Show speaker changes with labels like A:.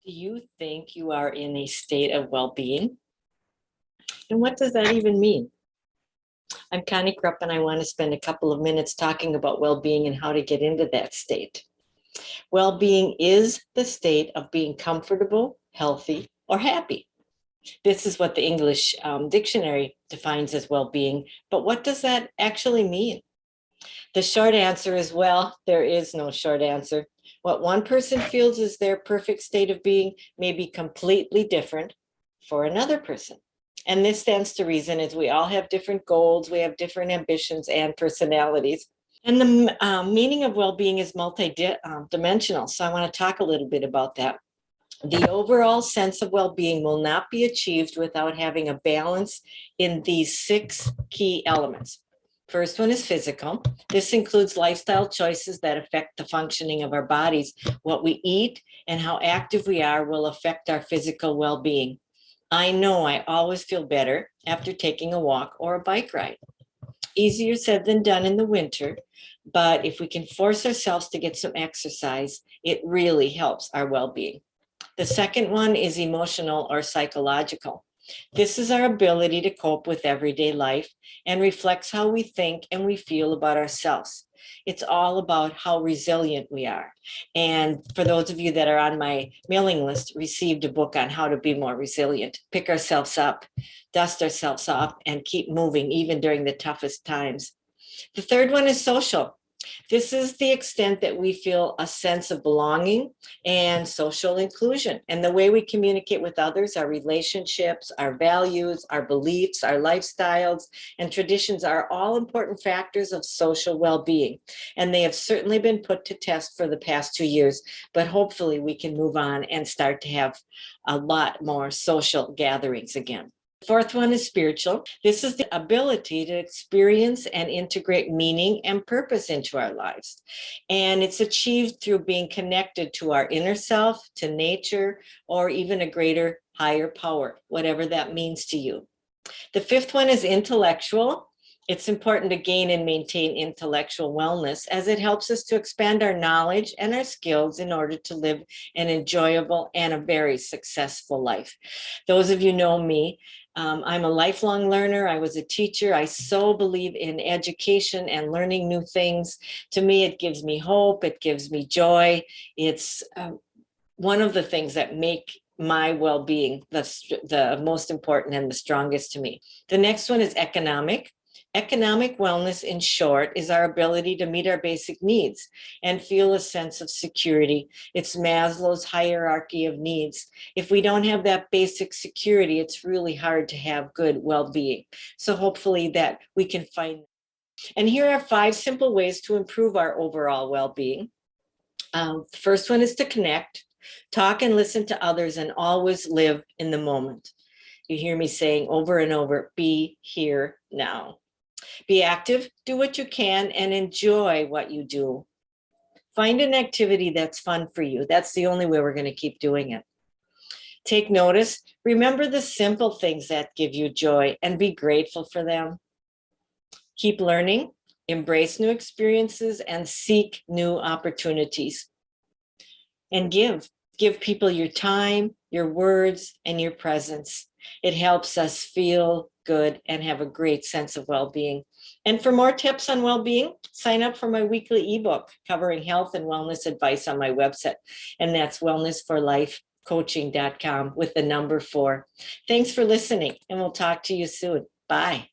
A: Do you think you are in a state of well-being? And what does that even mean? I'm Connie Krupp, and I want to spend a couple of minutes talking about well-being and how to get into that state. Well-being is the state of being comfortable, healthy, or happy. This is what the English dictionary defines as well-being, but what does that actually mean? The short answer is, well, there is no short answer. What one person feels is their perfect state of being may be completely different for another person. And this stands to reason as we all have different goals, we have different ambitions and personalities. And the meaning of well-being is multi-dimensional. So I want to talk a little bit about that. The overall sense of well-being will not be achieved without having a balance in these 6 key elements. First one is physical. This includes lifestyle choices that affect the functioning of our bodies. What we eat and how active we are will affect our physical well-being. I know I always feel better after taking a walk or a bike ride. Easier said than done in the winter, but if we can force ourselves to get some exercise, it really helps our well-being. The second one is emotional or psychological. This is our ability to cope with everyday life and reflects how we think and we feel about ourselves. It's all about how resilient we are. And for those of you that are on my mailing list, received a book on how to be more resilient, pick ourselves up, dust ourselves off, and keep moving even during the toughest times. The third one is social. This is the extent that we feel a sense of belonging and social inclusion. And the way we communicate with others, our relationships, our values, our beliefs, our lifestyles, and traditions are all important factors of social well-being. And they have certainly been put to test for the past 2 years, but hopefully we can move on and start to have a lot more social gatherings again. Fourth one is spiritual. This is the ability to experience and integrate meaning and purpose into our lives. And it's achieved through being connected to our inner self, to nature, or even a greater, higher power, whatever that means to you. The fifth one is intellectual. It's important to gain and maintain intellectual wellness as it helps us to expand our knowledge and our skills in order to live an enjoyable and a very successful life. Those of you know me, I'm a lifelong learner. I was a teacher. I so believe in education and learning new things. To me, it gives me hope. It gives me joy. It's one of the things that make my well-being the most important and the strongest to me. The next one is economic. Economic wellness, in short, is our ability to meet our basic needs and feel a sense of security. It's Maslow's hierarchy of needs. If we don't have that basic security, it's really hard to have good well-being. So hopefully that we can find. And here are 5 simple ways to improve our overall well-being. The first one is to connect, talk and listen to others, and always live in the moment. You hear me saying over and over, be here now. Be active, do what you can, and enjoy what you do. Find an activity that's fun for you. That's the only way we're going to keep doing it. Take notice. Remember the simple things that give you joy and be grateful for them. Keep learning, embrace new experiences, and seek new opportunities. And give people your time, your words, and your presence. It helps us feel good and have a great sense of well-being. And for more tips on well-being, sign up for my weekly ebook covering health and wellness advice on my website. And that's wellnessforlifecoaching.com with the number 4. Thanks for listening, and we'll talk to you soon. Bye.